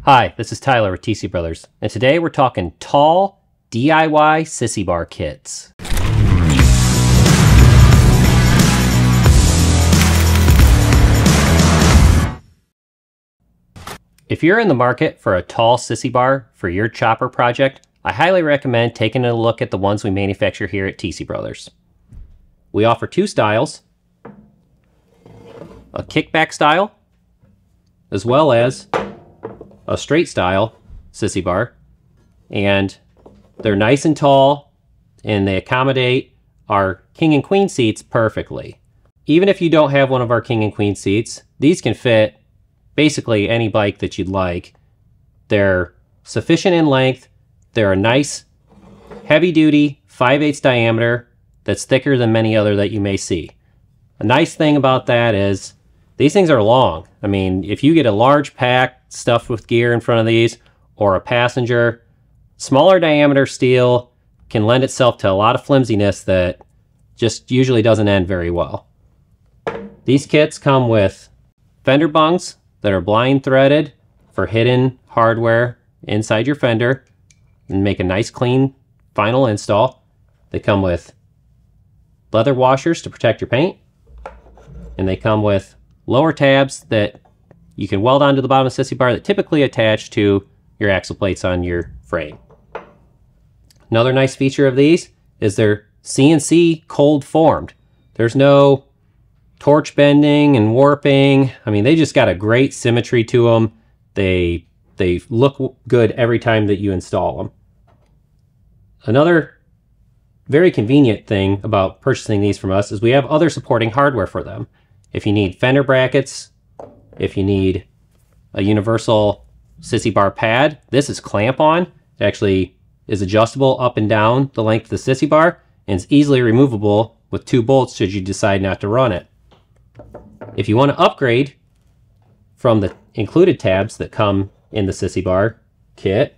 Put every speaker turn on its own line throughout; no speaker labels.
Hi, this is Tyler with TC Brothers, and today we're talking tall DIY sissy bar kits. If you're in the market for a tall sissy bar for your chopper project, I highly recommend taking a look at the ones we manufacture here at TC Brothers. We offer two styles, a kickback style, as well as a straight style sissy bar, and they're nice and tall and they accommodate our king and queen seats perfectly. Even if you don't have one of our king and queen seats, these can fit basically any bike that you'd like. They're sufficient in length. They're a nice heavy duty 5/8 diameter that's thicker than many other that you may see. A nice thing about that is these things are long. I mean, if you get a large pack stuffed with gear in front of these, or a passenger, smaller diameter steel can lend itself to a lot of flimsiness that just usually doesn't end very well. These kits come with fender bungs that are blind threaded for hidden hardware inside your fender and make a nice clean final install. They come with leather washers to protect your paint, and they come with lower tabs that you can weld onto the bottom of the sissy bar that typically attach to your axle plates on your frame. Another nice feature of these is they're CNC cold formed. There's no torch bending and warping. I mean, they just got a great symmetry to them. They look good every time that you install them. Another very convenient thing about purchasing these from us is we have other supporting hardware for them. If you need fender brackets, if you need a universal sissy bar pad, this is clamp-on. It actually is adjustable up and down the length of the sissy bar, and it's easily removable with 2 bolts should you decide not to run it. If you want to upgrade from the included tabs that come in the sissy bar kit,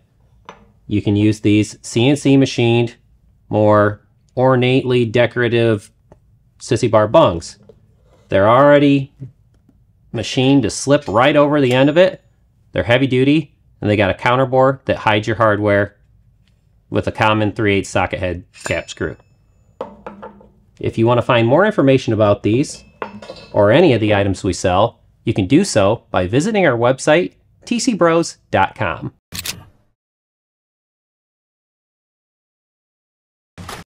you can use these CNC machined, more ornately decorative sissy bar bungs. They're already machined to slip right over the end of it. They're heavy duty, and they got a counterbore that hides your hardware with a common 3/8 socket head cap screw. If you want to find more information about these or any of the items we sell, you can do so by visiting our website, tcbros.com.